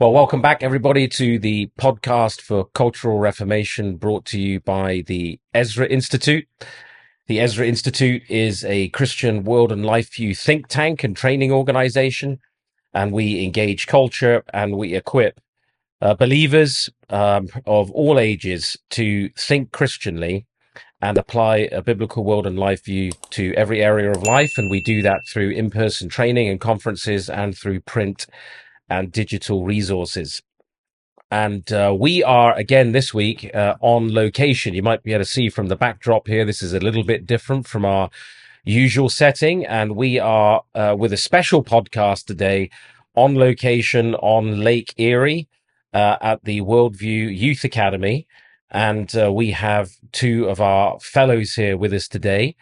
Well, welcome back, everybody, to the podcast for Cultural Reformation, brought to you by the Ezra Institute. The Ezra Institute is a Christian world and life view think tank and training organization, and we engage culture and we equip believers of all ages to think Christianly and apply a biblical world and life view to every area of life. And we do that through in-person training and conferences and through print and digital resources. And we are, again, this week on location. You might be able to see from the backdrop here, this is a little bit different from our usual setting. And we are with a special podcast today on location on Lake Erie at the Worldview Youth Academy. And we have two of our fellows here with us today.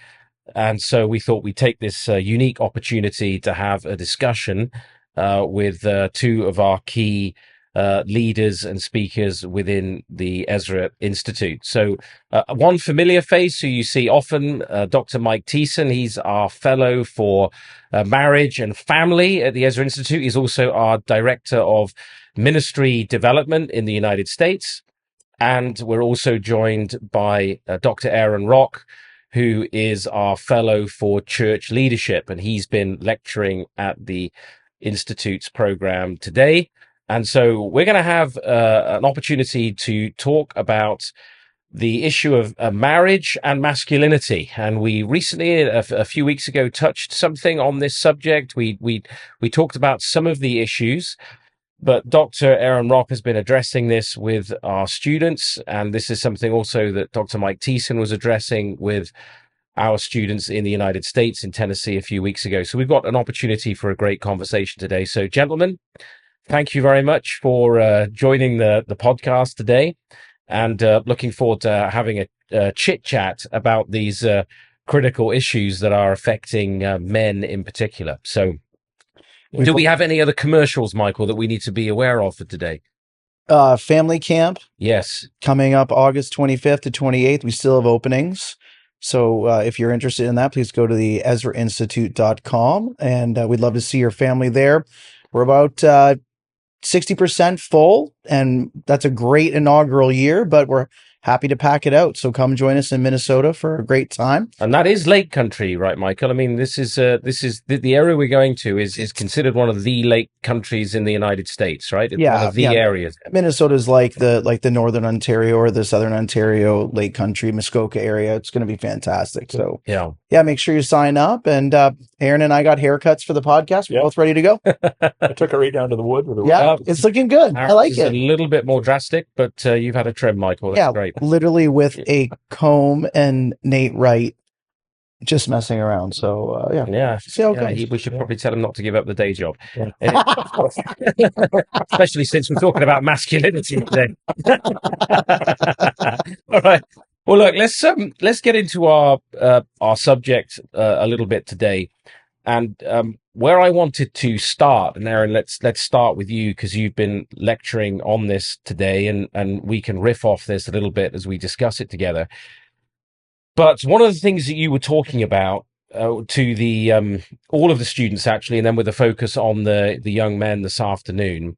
And so we thought we'd take this unique opportunity to have a discussion with two of our key leaders and speakers within the Ezra Institute. So one familiar face who you see often, Dr. Mike Thiessen. He's our fellow for marriage and family at the Ezra Institute. He's also our director of ministry development in the United States. And we're also joined by Dr. Aaron Rock, who is our fellow for church leadership. And he's been lecturing at the Institute's program today. And so we're going to have an opportunity to talk about the issue of marriage and masculinity. And we recently, a few weeks ago, touched something on this subject. We talked about some of the issues, but Dr. Aaron Rock has been addressing this with our students. And this is something also that Dr. Mike Thiessen was addressing with our students in the United States, in Tennessee, a few weeks ago. So we've got an opportunity for a great conversation today. So, gentlemen, thank you very much for joining the podcast today, and looking forward to having a chit chat about these critical issues that are affecting men in particular. So, do we have any other commercials, Michael, that we need to be aware of for today? Family camp. Yes. Coming up August 25th to 28th. We still have openings. So if you're interested in that, please go to the EzraInstitute.com, and we'd love to see your family there. We're about 60% full, and that's a great inaugural year, but we're happy to pack it out. So come join us in Minnesota for a great time. And that is Lake Country, right, Michael? I mean, this is the area we're going to is considered one of the lake countries in the United States, right? It's one of the areas. Minnesota's like the northern Ontario or the southern Ontario Lake Country, Muskoka area. It's going to be fantastic. So yeah, make sure you sign up. And Aaron and I got haircuts for the podcast. We're both ready to go. I took it right down to the wood. It's looking good. I like it. A little bit more drastic, but you've had a trim, Michael. That's great. Literally with a comb and Nate Wright just messing around. So see how it goes. We should probably tell him not to give up the day job, especially since we're talking about masculinity today. All right. Well, look, let's get into our subject a little bit today, and where I wanted to start, and Aaron, let's start with you, because you've been lecturing on this today, and we can riff off this a little bit as we discuss it together. But one of the things that you were talking about to the all of the students, actually, and then with a focus on the young men this afternoon,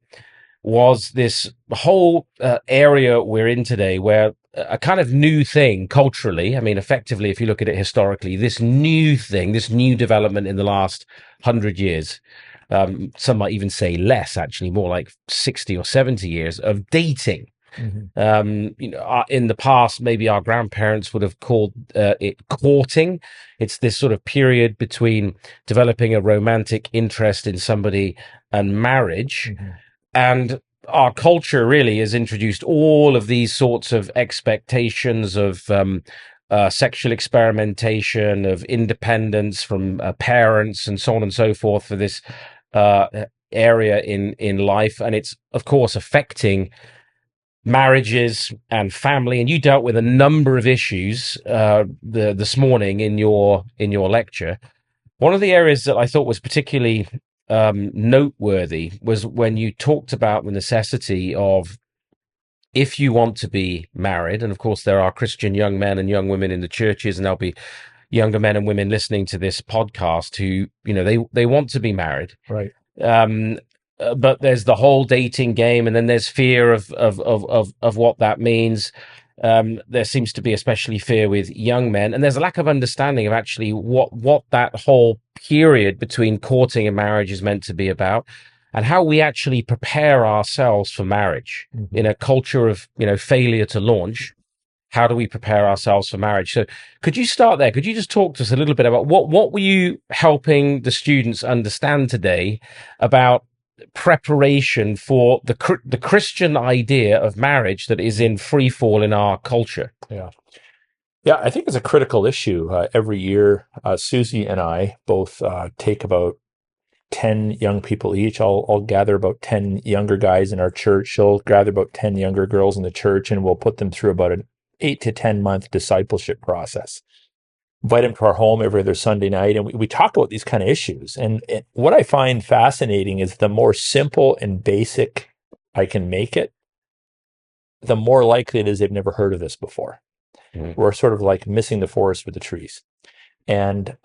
was this whole area we're in today, where a kind of new thing culturally, I mean, effectively, if you look at it historically, this new thing, this new development in the last 100 years, some might even say less, actually, more like 60 or 70 years of dating. Mm-hmm. In the past, maybe our grandparents would have called it courting. It's this sort of period between developing a romantic interest in somebody and marriage. Mm-hmm. And our culture really has introduced all of these sorts of expectations of sexual experimentation, of independence from parents, and so on and so forth for this area in life. And it's, of course, affecting marriages and family. And you dealt with a number of issues this morning in your lecture. One of the areas that I thought was particularly noteworthy was when you talked about the necessity of, if you want to be married, and of course there are Christian young men and young women in the churches, and there'll be younger men and women listening to this podcast who, they want to be married. Right. but there's the whole dating game, and then there's fear of what that means. There seems to be especially fear with young men, and there's a lack of understanding of actually what that whole period between courting and marriage is meant to be about, and how we actually prepare ourselves for marriage in a culture of failure to launch. How do we prepare ourselves for marriage? So could you start there? Could you just talk to us a little bit about what were you helping the students understand today about preparation for the Christian idea of marriage that is in free fall in our culture? Yeah, I think it's a critical issue. Every year, Susie and I both take about 10 young people each. I'll gather about 10 younger guys in our church. She'll gather about 10 younger girls in the church, and we'll put them through about an 8 to 10 month discipleship process. Invite them to our home every other Sunday night, and we talk about these kind of issues. And what I find fascinating is the more simple and basic I can make it, the more likely it is they've never heard of this before. We're sort of like missing the forest with the trees. And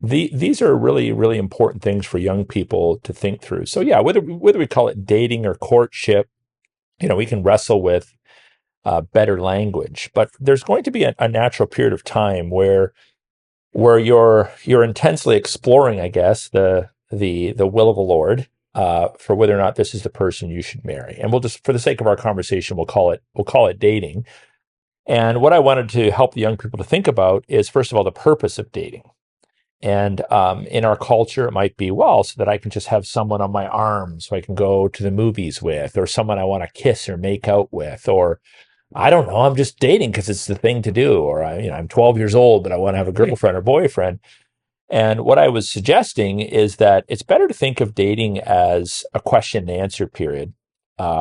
these are really, really important things for young people to think through. So yeah, whether we call it dating or courtship, we can wrestle with better language, but there's going to be a natural period of time where you're intensely exploring, I guess, the will of the Lord for whether or not this is the person you should marry. And we'll just, for the sake of our conversation, we'll call it dating. And what I wanted to help the young people to think about is, first of all, the purpose of dating. And in our culture, it might be, so that I can just have someone on my arm so I can go to the movies with, or someone I want to kiss or make out with, or I don't know, I'm just dating because it's the thing to do, or I'm 12 years old, but I want to have a girlfriend or boyfriend. And what I was suggesting is that it's better to think of dating as a question and answer period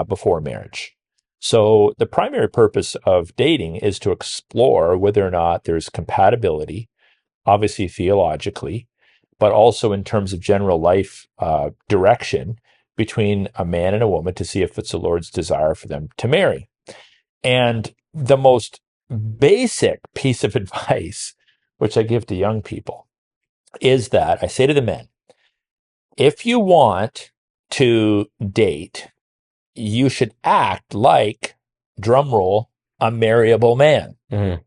before marriage. So the primary purpose of dating is to explore whether or not there's compatibility, obviously theologically, but also in terms of general life direction between a man and a woman, to see if it's the Lord's desire for them to marry. And the most basic piece of advice, which I give to young people, is that I say to the men, if you want to date, you should act like, drum roll, a marriageable man. Mm-hmm.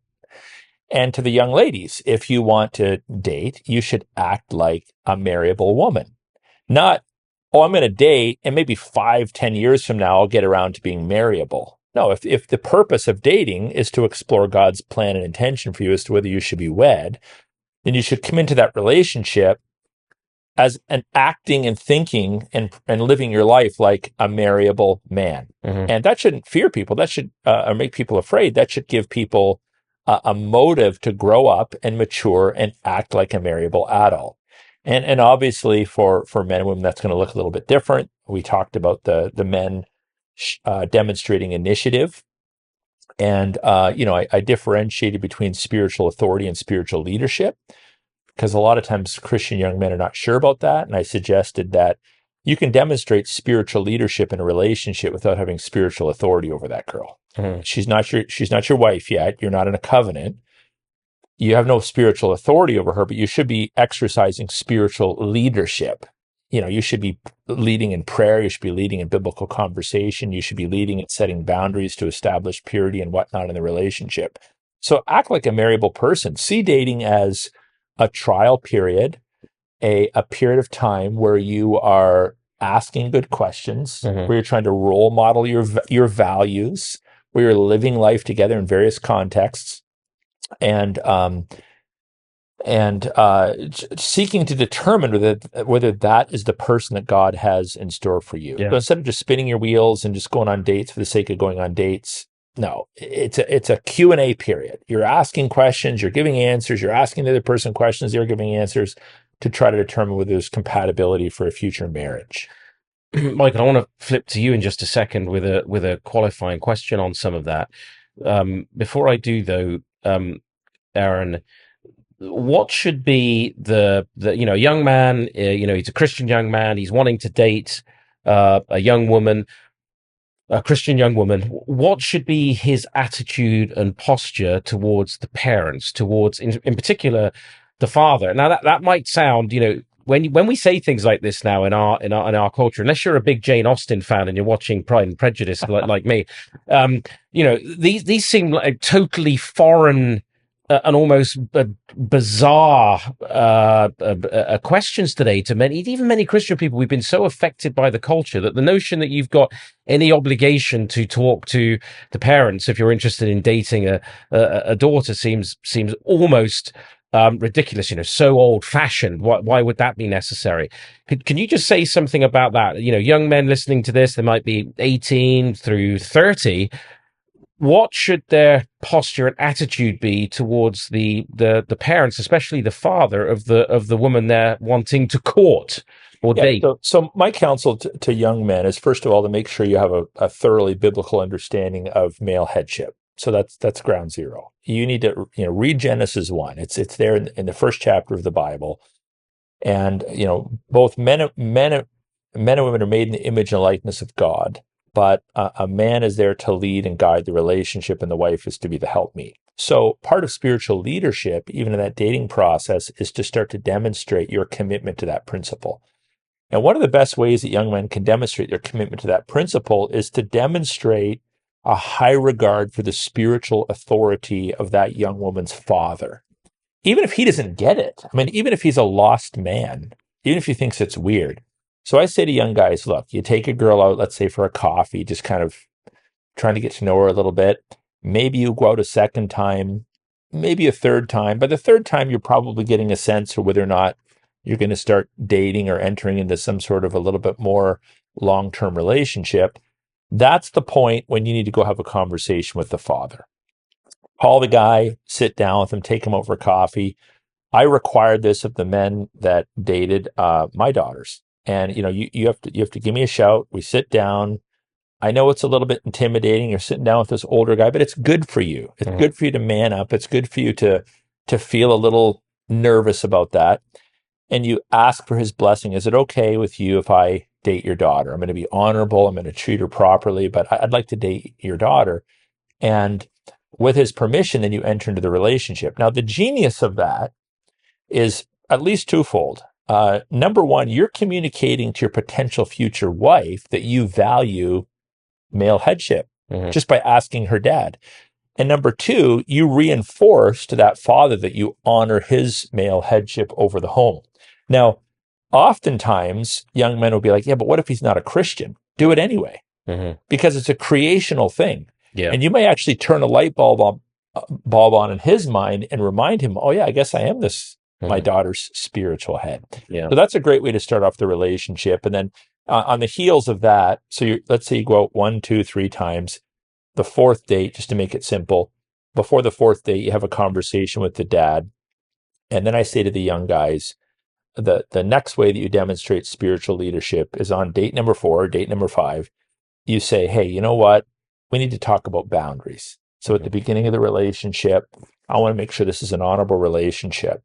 And to the young ladies, if you want to date, you should act like a marriageable woman. Not, I'm going to date and maybe 5-10 years from now, I'll get around to being marriageable. No, if the purpose of dating is to explore God's plan and intention for you as to whether you should be wed, then you should come into that relationship as an acting and thinking and living your life like a marriageable man. Mm-hmm. And that shouldn't fear people. That should or make people afraid. That should give people a motive to grow up and mature and act like a marriageable adult. And obviously for men and women, that's going to look a little bit different. We talked about the men demonstrating initiative. And, I differentiated between spiritual authority and spiritual leadership, because a lot of times Christian young men are not sure about that. And I suggested that you can demonstrate spiritual leadership in a relationship without having spiritual authority over that girl. Mm-hmm. She's not your wife yet. You're not in a covenant. You have no spiritual authority over her, but you should be exercising spiritual leadership. You should be leading in prayer. You should be leading in biblical conversation. You should be leading in setting boundaries to establish purity and whatnot in the relationship. So act like a marriageable person. See dating as a trial period, a period of time where you are asking good questions, mm-hmm. where you're trying to role model your values, where you're living life together in various contexts, and seeking to determine whether that is the person that God has in store for you. Yeah. So instead of just spinning your wheels and just going on dates for the sake of going on dates, no, it's a Q&A period. You're asking questions, you're giving answers, you're asking the other person questions, they're giving answers to try to determine whether there's compatibility for a future marriage. Michael, I want to flip to you in just a second with a qualifying question on some of that. Before I do, though, Aaron, what should be the young man? He's a Christian young man. He's wanting to date a young woman, a Christian young woman. What should be his attitude and posture towards the parents, towards in particular the father? Now that might sound when we say things like this now in our culture, unless you're a big Jane Austen fan and you're watching Pride and Prejudice like me, these seem like totally foreign and almost bizarre questions today to many Christian people. We've been so affected by the culture that the notion that you've got any obligation to talk to the parents if you're interested in dating a daughter seems almost ridiculous, so old fashioned. Why would that be necessary? Can you just say something about that? Young men listening to this, they might be 18 through 30. What should their posture and attitude be towards the parents, especially the father of the woman they're wanting to court or date? So my counsel to young men is, first of all, to make sure you have a thoroughly biblical understanding of male headship. So that's ground zero. You need to read Genesis 1. It's there in the first chapter of the Bible, and both men and women are made in the image and likeness of God. But a man is there to lead and guide the relationship, and the wife is to be the helpmeet. So part of spiritual leadership, even in that dating process, is to start to demonstrate your commitment to that principle. And one of the best ways that young men can demonstrate their commitment to that principle is to demonstrate a high regard for the spiritual authority of that young woman's father. Even if he doesn't get it, even if he's a lost man, even if he thinks it's weird. So I say to young guys, look, you take a girl out, let's say for a coffee, just kind of trying to get to know her a little bit. Maybe you go out a second time, maybe a third time. By the third time, you're probably getting a sense of whether or not you're going to start dating or entering into some sort of a little bit more long-term relationship. That's the point when you need to go have a conversation with the father. Call the guy, sit down with him, take him out for coffee. I required this of the men that dated my daughters. And you have to give me a shout. We sit down. I know it's a little bit intimidating. You're sitting down with this older guy, but it's good for you. It's good for you to man up. It's good for you to feel a little nervous about that. And you ask for his blessing. Is it okay with you if I date your daughter? I'm going to be honorable. I'm going to treat her properly, but I'd like to date your daughter. And with his permission, then you enter into the relationship. Now, the genius of that is at least twofold. Number one, you're communicating to your potential future wife that you value male headship just by asking her dad. And number two, you reinforce to that father that you honor his male headship over the home. Now, oftentimes young men will be like, yeah, but what if he's not a Christian? Do it anyway, because it's a creational thing. Yeah. And you may actually turn a light bulb on in his mind and remind him, oh yeah, I guess I am my daughter's spiritual head. Yeah. So that's a great way to start off the relationship. And then on the heels of that, so let's say you go out 1, 2, 3 times. The fourth date, just to make it simple, before the fourth date, you have a conversation with the dad. And then I say to the young guys, the next way that you demonstrate spiritual leadership is on date number 4, date number 5. You say, hey, you know what? We need to talk about boundaries. So at the beginning of the relationship, I want to make sure this is an honorable relationship.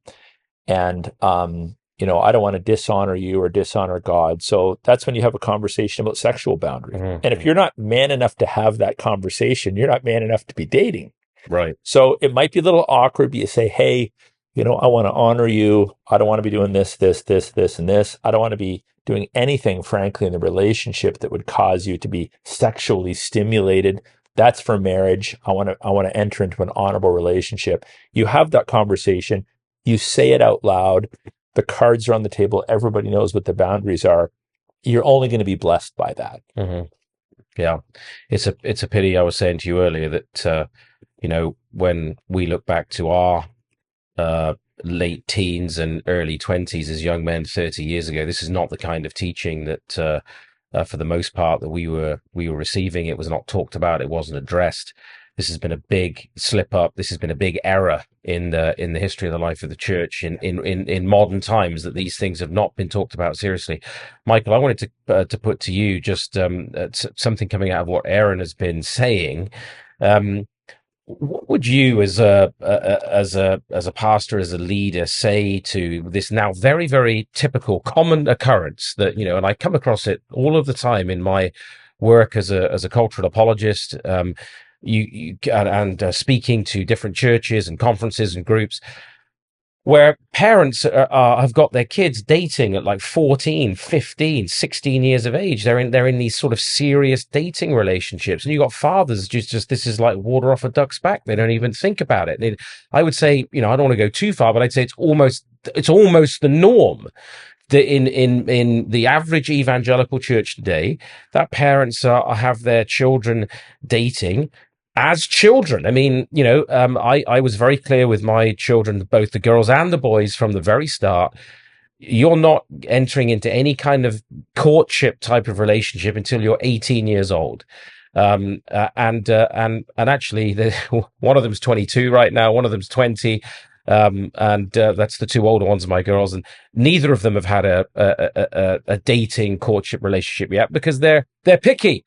And, I don't want to dishonor you or dishonor God. So that's when you have a conversation about sexual boundaries. And if you're not man enough to have that conversation, you're not man enough to be dating. Right. So it might be a little awkward, but you say, hey, I want to honor you. I don't want to be doing this, and this. I don't want to be doing anything, frankly, in the relationship that would cause you to be sexually stimulated. That's for marriage. I want to enter into an honorable relationship. You have that conversation. You say it out loud. The cards are on the table. Everybody knows what the boundaries are. You're only going to be blessed by that. Yeah. It's a pity. I was saying to you earlier that, when we look back to our late teens and early 20s as young men 30 years ago, this is not the kind of teaching that, for the most part, that we were receiving. It was not talked about. It wasn't addressed. This has been a big slip up. This has been a big error in the history of the life of the church in modern times, that these things have not been talked about seriously. Michael, I wanted to put to you just something coming out of what Aaron has been saying. What would you, as a pastor, as a leader, say to this now very, very typical, common occurrence that and I come across it all of the time in my work as a cultural apologist, speaking to different churches and conferences and groups. where parents have got their kids dating at like 14, 15, 16 years of age. They're in these sort of serious dating relationships. And you got fathers just this is like water off a duck's back. They don't even think about it. I would say, I don't want to go too far, but I'd say it's almost the norm in the average evangelical church today, that parents have their children dating as children. I mean, I was very clear with my children, both the girls and the boys, from the very start. You're not entering into any kind of courtship type of relationship until you're 18 years old. And actually, one of them's 22 right now. One of them's 20. And that's the two older ones of my girls, and neither of them have had a dating courtship relationship yet because they're picky.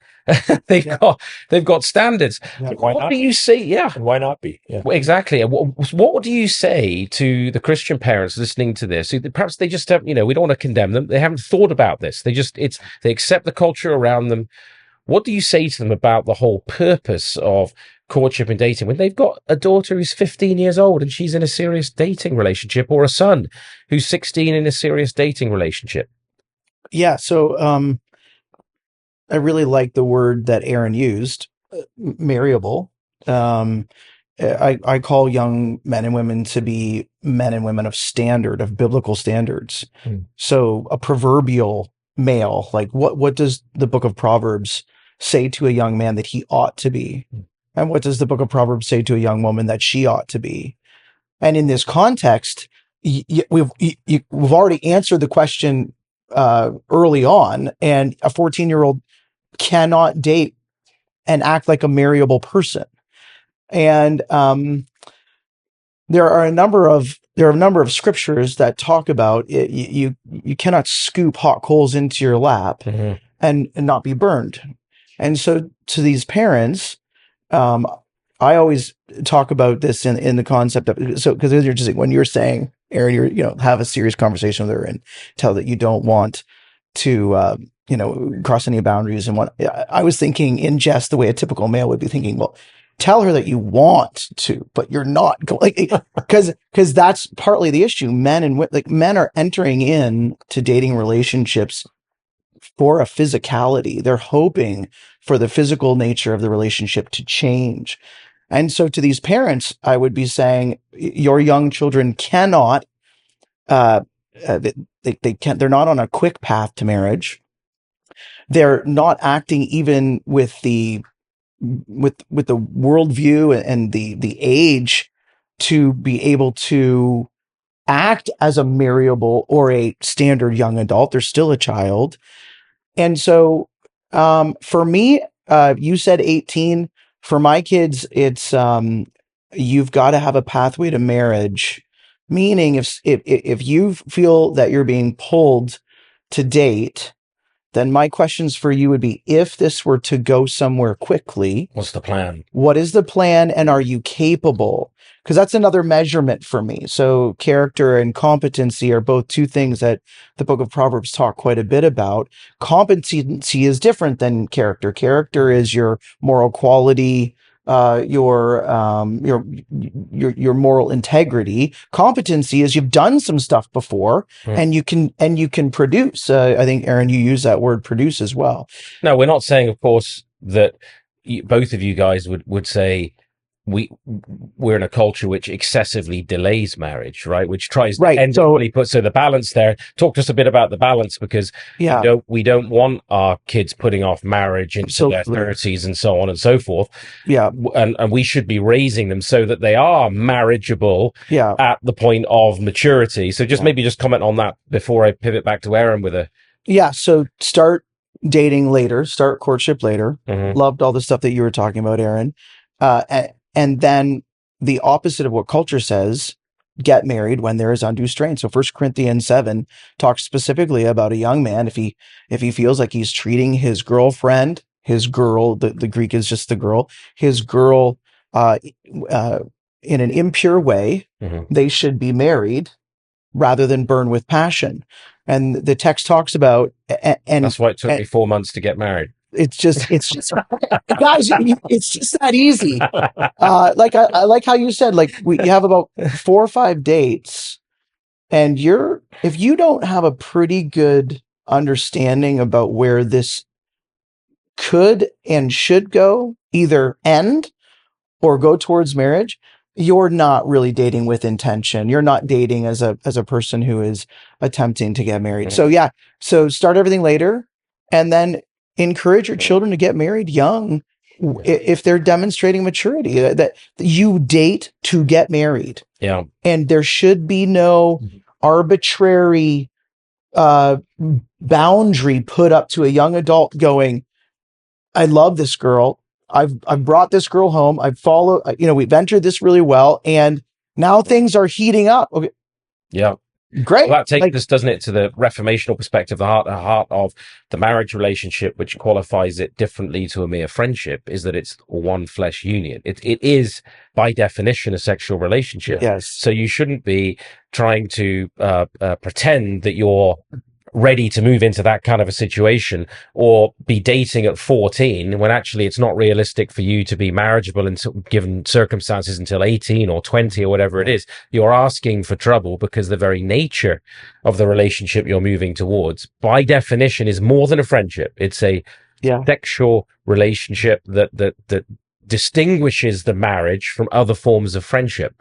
they've got standards. Yeah. What do you say? Yeah, and why not be? Yeah. Exactly. What do you say to the Christian parents listening to this? Perhaps they just have, we don't want to condemn them. They haven't thought about this. They accept the culture around them. What do you say to them about the whole purpose of courtship and dating when they've got a daughter who's 15 years old and she's in a serious dating relationship, or a son who's 16 in a serious dating relationship? Yeah. So I really like the word that Aaron used, marriageable. I call young men and women to be men and women of biblical standards. So a proverbial male, like what does the book of Proverbs say to a young man that he ought to be? And what does the book of Proverbs say to a young woman that she ought to be? And in this context, we've already answered the question early on, and a 14-year-old cannot date and act like a marriageable person. And there are a number of scriptures that talk about it. You cannot scoop hot coals into your lap and not be burned. And so to these parents, I always talk about this in the concept of, because you're just when you're saying, Aaron, have a serious conversation with her and tell that you don't want to cross any boundaries. And what I was thinking in jest, the way a typical male would be thinking, well, tell her that you want to, but you're not going, because that's partly the issue. Men are entering in to dating relationships for a physicality. They're hoping for the physical nature of the relationship to change. And so to these parents, I would be saying, your young children cannot, they can't, they're not on a quick path to marriage. They're not acting even with the worldview and the age to be able to act as a marriageable or a standard young adult. They're still a child. And so, for me, you said 18. For my kids, it's, you've got to have a pathway to marriage, meaning if you feel that you're being pulled to date, then my questions for you would be, if this were to go somewhere quickly, what's the plan? What is the plan? And are you capable? Because that's another measurement for me. So character and competency are both two things that the book of Proverbs talk quite a bit about. Competency is different than character. Character is your moral quality, your moral integrity. Competency is you've done some stuff before and you can produce. I think, Aaron, you use that word produce as well. No, we're not saying, of course, that both of you guys would say we're in a culture which excessively delays marriage, right? Which tries to endlessly put, so the balance there. Talk to us a bit about the balance, because we don't want our kids putting off marriage into their 30s and so on and so forth. Yeah. And we should be raising them so that they are marriageable at the point of maturity. So maybe just comment on that before I pivot back to Aaron with a... Yeah. So start dating later, start courtship later. Loved all the stuff that you were talking about, Aaron. And then the opposite of what culture says, get married when there is undue strain. So 1 Corinthians 7 talks specifically about a young man, if he feels like he's treating his girlfriend, the Greek is just the girl, his girl, in an impure way, they should be married rather than burn with passion. And the text talks about, and that's why it took me 4 months to get married. It's just guys, it's just that easy. I like how you said, you have about 4 or 5 dates and if you don't have a pretty good understanding about where this could and should go, either end or go towards marriage, you're not really dating with intention. You're not dating as a person who is attempting to get married. So yeah, so start everything later, and then encourage your children to get married young if they're demonstrating maturity. That you date to get married. Yeah. And there should be no arbitrary boundary put up to a young adult going, I love this girl. I've brought this girl home. We've entered this really well, and now things are heating up. Okay. Yeah. Great. Well, that takes us, doesn't it, to the reformational perspective, the heart of the marriage relationship, which qualifies it differently to a mere friendship, is that it's a one flesh union. It is, by definition, a sexual relationship. Yes. So you shouldn't be trying to pretend that you're ready to move into that kind of a situation, or be dating at 14 when actually it's not realistic for you to be marriageable until, given circumstances, until 18 or 20 or whatever it is. You're asking for trouble, because the very nature of the relationship you're moving towards, by definition, is more than a friendship. It's a sexual relationship that distinguishes the marriage from other forms of friendship.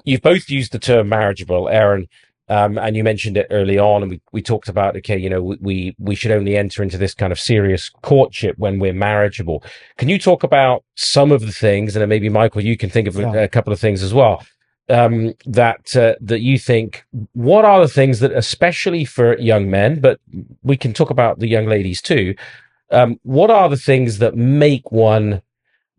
You've both used the term marriageable, Aaron. And you mentioned it early on, and we talked about, we should only enter into this kind of serious courtship when we're marriageable. Can you talk about some of the things, and then maybe Michael, you can think of a couple of things as well, that you think, what are the things that, especially for young men, but we can talk about the young ladies too, what are the things that make one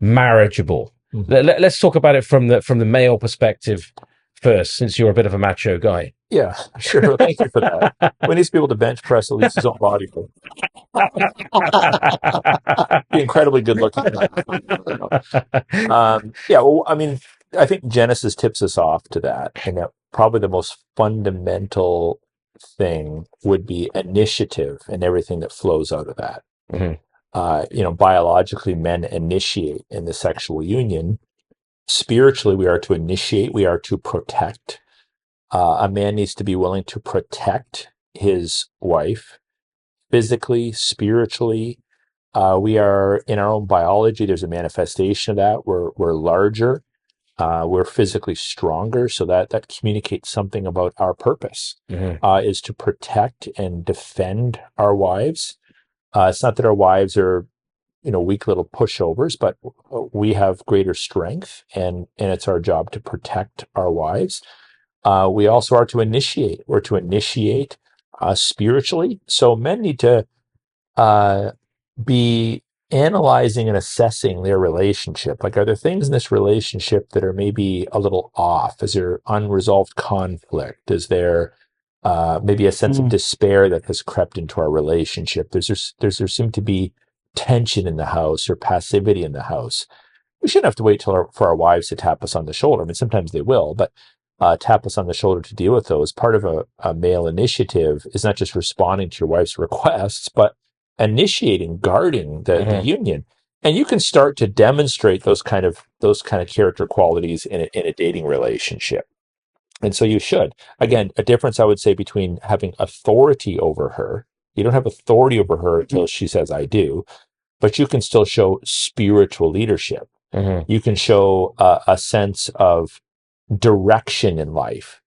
marriageable? Let's talk about it from the male perspective first, since you're a bit of a macho guy. Yeah, sure. Thank you for that. We need to be able to bench press at least his own body. Be incredibly good looking. I think Genesis tips us off to that, and that probably the most fundamental thing would be initiative and everything that flows out of that. Biologically, men initiate in the sexual union. Spiritually, we are to initiate, we are to protect. A man needs to be willing to protect his wife physically, spiritually. We are, in our own biology, there's a manifestation of that. We're larger, we're physically stronger, so that communicates something about our purpose, is to protect and defend our wives. It's not that our wives are weak little pushovers, but we have greater strength, and it's our job to protect our wives. We also are to initiate. We're to initiate spiritually. So men need to be analyzing and assessing their relationship. Like, are there things in this relationship that are maybe a little off? Is there unresolved conflict? Is there maybe a sense of despair that has crept into our relationship? There seem to be tension in the house or passivity in the house. We shouldn't have to wait for our wives to tap us on the shoulder. I mean, sometimes they will, but tap us on the shoulder to deal with those. Part of a male initiative is not just responding to your wife's requests, but initiating, guarding the union. And you can start to demonstrate those kind of character qualities in a dating relationship. And so you should. Again, a difference I would say between having authority over her. You don't have authority over her until she says, I do, but you can still show spiritual leadership. You can show a sense of direction in life.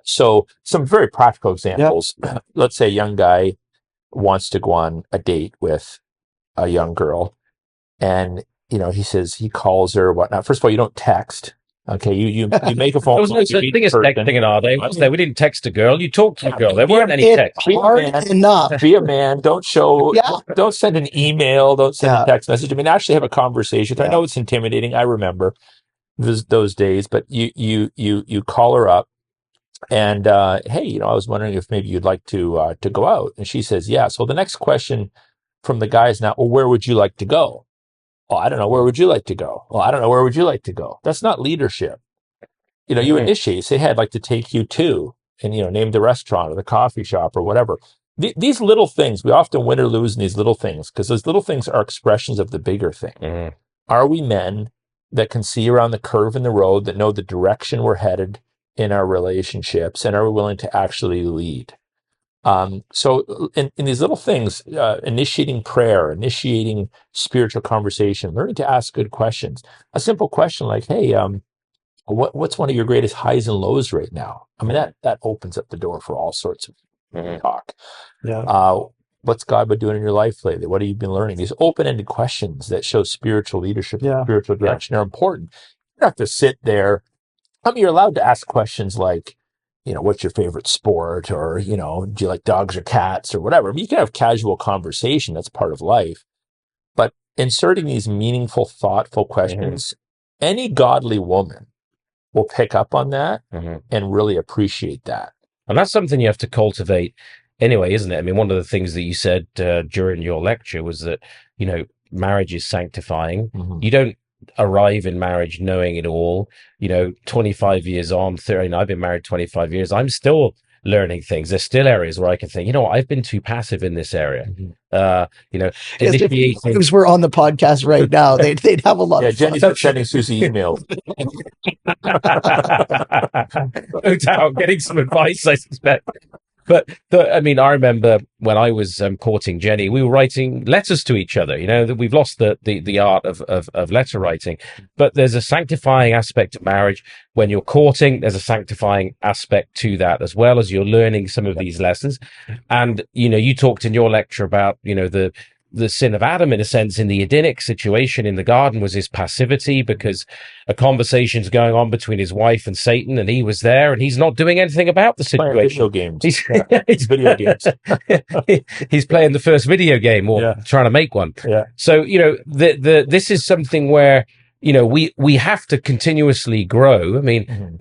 So some very practical examples. Let's say a young guy wants to go on a date with a young girl, and he says, he calls her, whatnot. First of all, you don't text. Okay, you make a phone call. There was no such thing as texting in our day, was there? We didn't text a girl. You talked to a girl. There weren't any texts. Be a man. Don't send an email. Don't send a text message. I mean, actually have a conversation. I know it's intimidating. I remember those days, but you call her up, and hey, I was wondering if maybe you'd like to go out. And she says yes. Well, the next question from the guy is now, well, where would you like to go? Oh, I don't know. Where would you like to go? Well, I don't know. Where would you like to go? That's not leadership. You initiate. You say, hey, I'd like to take you to, and name the restaurant or the coffee shop or whatever. These little things, we often win or lose in these little things, because those little things are expressions of the bigger thing. Are we men that can see around the curve in the road, that know the direction we're headed, in our relationships, and are we willing to actually lead? So in these little things, initiating prayer, initiating spiritual conversation, learning to ask good questions. A simple question like, hey, what's one of your greatest highs and lows right now? I mean, that opens up the door for all sorts of talk. Yeah. What's God been doing in your life lately? What have you been learning? These open-ended questions that show spiritual leadership, spiritual direction are important. You don't have to sit there. I mean, you're allowed to ask questions like, what's your favorite sport? Or, do you like dogs or cats or whatever? I mean, you can have casual conversation. That's part of life. But inserting these meaningful, thoughtful questions, any godly woman will pick up on that and really appreciate that. And that's something you have to cultivate anyway, isn't it? I mean, one of the things that you said during your lecture was that, marriage is sanctifying. You don't arrive in marriage knowing it all. 25 years on, 30, I've been married 25 years. I'm still learning things. There's still areas where I can think, I've been too passive in this area. If wives were on the podcast right now, they'd have a lot of fun. Jenny's been sending Susie emails. No doubt, getting some advice, I suspect. But I remember when I was courting Jenny, we were writing letters to each other. That we've lost the art of letter writing, but there's a sanctifying aspect to marriage. When you're courting, there's a sanctifying aspect to that, as well as you're learning some of these lessons. And, you talked in your lecture about, the sin of Adam, in a sense, in the Edenic situation in the garden was his passivity, because a conversation's going on between his wife and Satan, and he was there, and he's not doing anything about the situation. Video games. He's video games. He's playing the first video game or trying to make one. Yeah. So, this is something where, we have to continuously grow. I mean,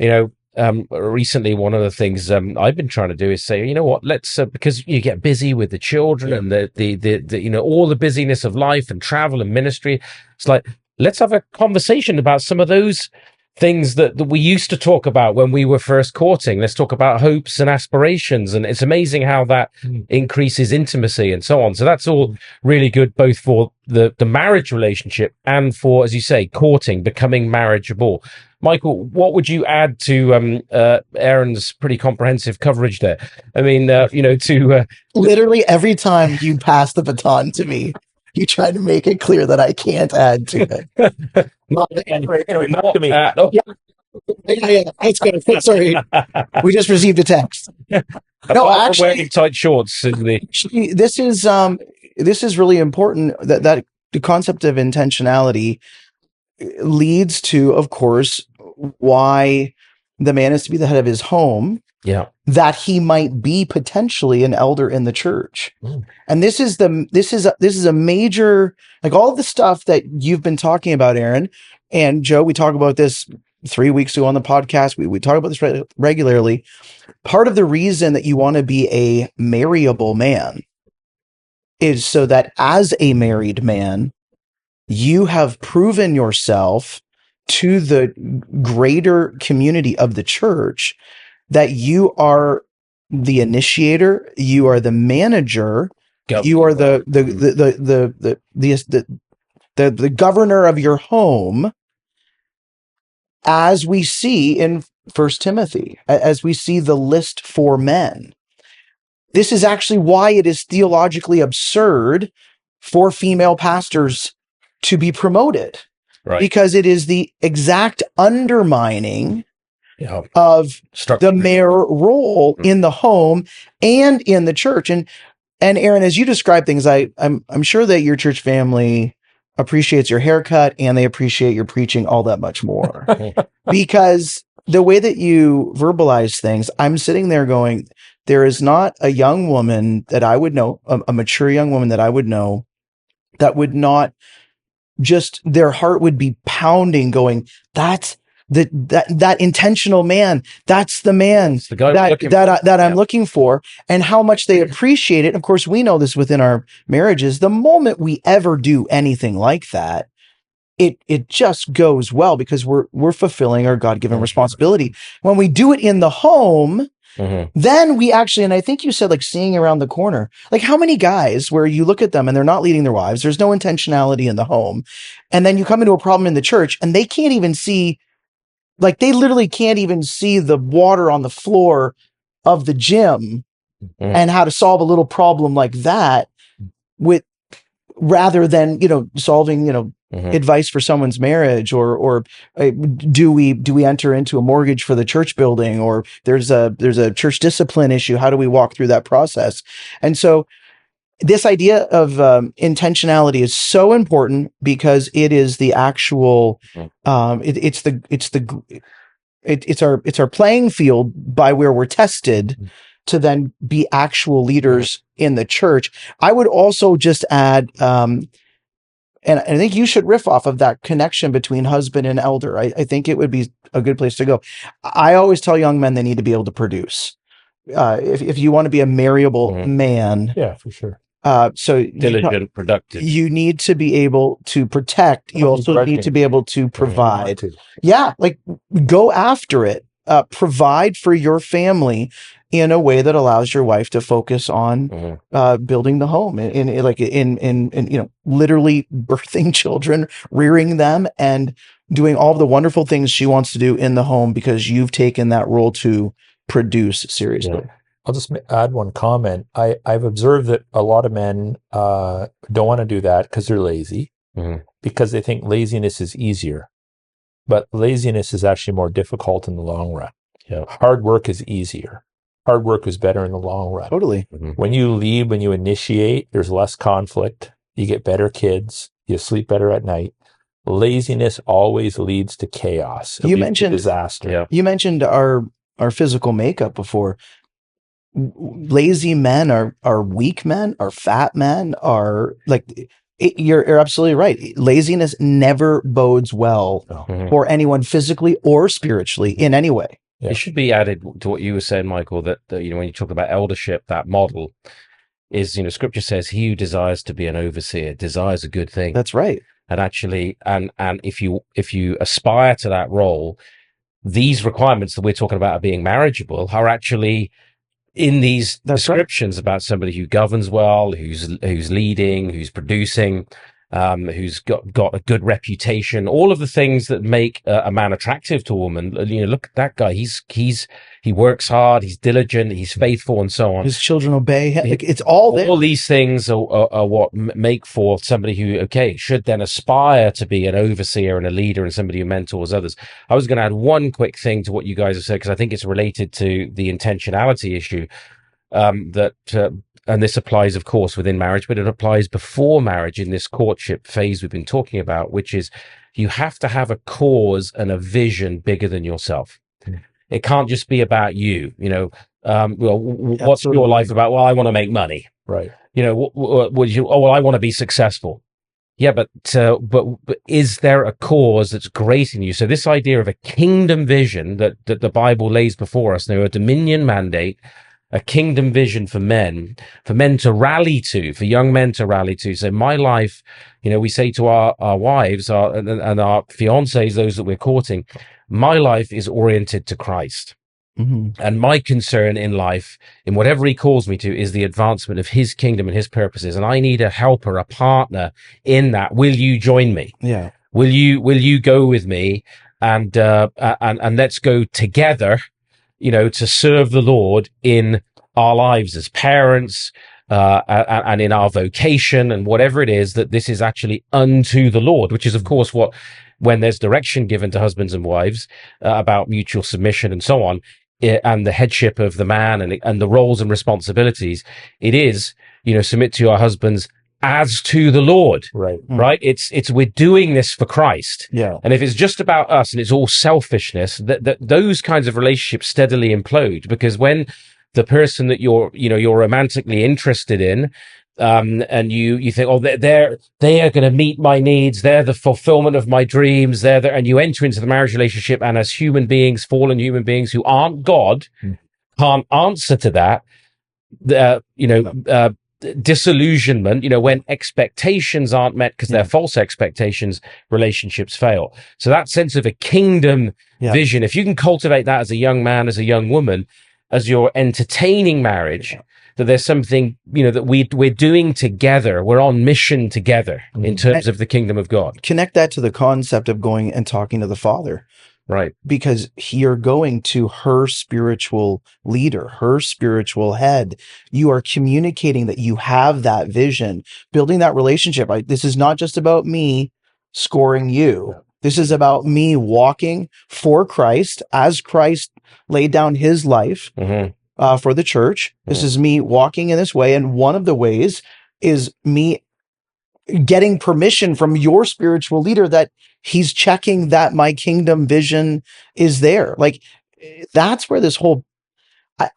recently, one of the things I've been trying to do is say, let's because you get busy with the children and the all the busyness of life and travel and ministry. It's like, let's have a conversation about some of those things that we used to talk about when we were first courting. Let's talk about hopes and aspirations. And it's amazing how that increases intimacy and so on. So that's all really good, both for the marriage relationship and for, as you say, courting, becoming marriageable. Michael, what would you add to Aaron's pretty comprehensive coverage there? I mean, literally every time you pass the baton to me, you try to make it clear that I can't add to it. Anyway, not to me. It's good. Sorry, we just received a text. No, actually, wearing tight shorts. This is really important. That the concept of intentionality leads to, of course, why the man is to be the head of his home. Yeah, that he might be potentially an elder in the church. And this is a major, like all the stuff that you've been talking about, Aaron and Joe. We talk about this 3 weeks ago on the podcast. We talk about this regularly. Part of the reason that you want to be a marriageable man is so that as a married man, you have proven yourself to the greater community of the church that you are the initiator, you are the manager, you are the governor of your home, as we see in 1 Timothy, as we see the list for men. This is actually why it is theologically absurd for female pastors to be promoted, right? Because it is the exact undermining of the mayor role in the home and in the church. And Aaron, as you describe things, I'm sure that your church family appreciates your haircut and they appreciate your preaching all that much more. Because the way that you verbalize things, I'm sitting there going, there is not a young woman that I would know, a mature young woman that I would know, that would not just, their heart would be pounding going, that's that intentional man, that's the man that I'm looking for, and how much they appreciate it. Of course, we know this within our marriages. The moment we ever do anything like that, it just goes well, because we're fulfilling our God-given responsibility. When we do it in the home, then we actually, and I think you said like seeing around the corner, like how many guys where you look at them and they're not leading their wives, there's no intentionality in the home, and then you come into a problem in the church and they can't even see like they literally can't even see the water on the floor of the gym and how to solve a little problem like that with rather than, solving, advice for someone's marriage or do we enter into a mortgage for the church building, or there's a church discipline issue. How do we walk through that process? And so this idea of intentionality is so important because it is the actual it's our playing field by where we're tested to then be actual leaders in the church. I would also just add, and I think you should riff off of that connection between husband and elder. I think it would be a good place to go. I always tell young men they need to be able to produce. If you want to be a marriageable man, yeah, for sure. So diligent, productive. You need to be able to protect. You also need to be able to provide. Yeah, like go after it. Provide for your family in a way that allows your wife to focus on building the home in literally birthing children, rearing them, and doing all the wonderful things she wants to do in the home because you've taken that role to produce seriously. Yeah. I'll just add one comment. I've observed that a lot of men don't want to do that because they're lazy, because they think laziness is easier. But laziness is actually more difficult in the long run. Yeah. Hard work is easier. Hard work is better in the long run. Totally. When you lead, when you initiate, there's less conflict. You get better kids. You sleep better at night. Laziness always leads to chaos. You mentioned disaster. Yeah. You mentioned our physical makeup before. Lazy men are weak men, are fat men, are like you're absolutely right. Laziness never bodes well for anyone physically or spiritually in any way. Yeah. It should be added to what you were saying, Michael, that when you talk about eldership, that model is, Scripture says, he who desires to be an overseer desires a good thing. That's right. And actually, and if you aspire to that role, these requirements that we're talking about are being marriageable are actually in these descriptions about somebody who governs well, who's leading, who's producing, who's got a good reputation, all of the things that make a man attractive to a woman. Look at that guy. He works hard. He's diligent. He's faithful, and so on. His children obey him. It's all there. All these things are what make for somebody who, should then aspire to be an overseer and a leader and somebody who mentors others. I was going to add one quick thing to what you guys have said, because I think it's related to the intentionality issue, and this applies, of course, within marriage, but it applies before marriage in this courtship phase we've been talking about, which is you have to have a cause and a vision bigger than yourself. It can't just be about you, what's your life about? Well, I want to make money. Right. I want to be successful. Yeah, but is there a cause that's greater than you? So this idea of a kingdom vision that the Bible lays before us, a dominion mandate, a kingdom vision for men to rally to, for young men to rally to. So my life, we say to our wives and our fiancés, those that we're courting, my life is oriented to Christ. And my concern in life, in whatever he calls me to, is the advancement of his kingdom and his purposes. And I need a helper, a partner in that. Will you join me? Yeah. Will you go with me and let's go together, to serve the Lord in our lives as parents, and in our vocation and whatever it is, that this is actually unto the Lord, which is, of course, when there's direction given to husbands and wives about mutual submission and so on, and the headship of the man and the roles and responsibilities, it is, submit to your husbands as to the Lord. Right. Right. It's we're doing this for Christ. Yeah. And if it's just about us and it's all selfishness, that those kinds of relationships steadily implode, because when the person that you're romantically interested in, and you think, they are going to meet my needs, they're the fulfillment of my dreams, and you enter into the marriage relationship, and as human beings, fallen human beings who aren't God, can't answer to that, disillusionment, when expectations aren't met because they're false expectations, relationships fail. So that sense of a kingdom vision, if you can cultivate that as a young man, as a young woman, as you're entertaining marriage, that there's something, that we're doing together. We're on mission together in terms of the kingdom of God. Connect that to the concept of going and talking to the Father. Right. because you're going to her spiritual leader, her spiritual head. You are communicating that you have that vision, building that relationship. This is not just about me scoring you. Yeah. This is about me walking for Christ as Christ laid down his life for the church. This is me walking in this way. And one of the ways is me getting permission from your spiritual leader that he's checking that my kingdom vision is there. Like, that's where this whole,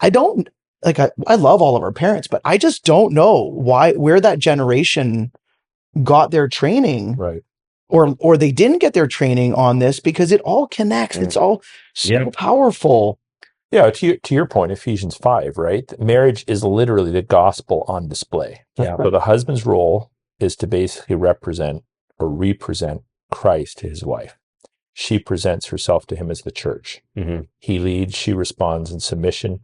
I don't like, I love all of our parents, but I just don't know where that generation got their training. Right. Or they didn't get their training on this, because it all connects. It's all so powerful. Yeah, to your point, Ephesians 5, right? Marriage is literally the gospel on display. Yeah. So the husband's role is to basically represent or represent Christ to his wife. She presents herself to him as the church. He leads, she responds in submission.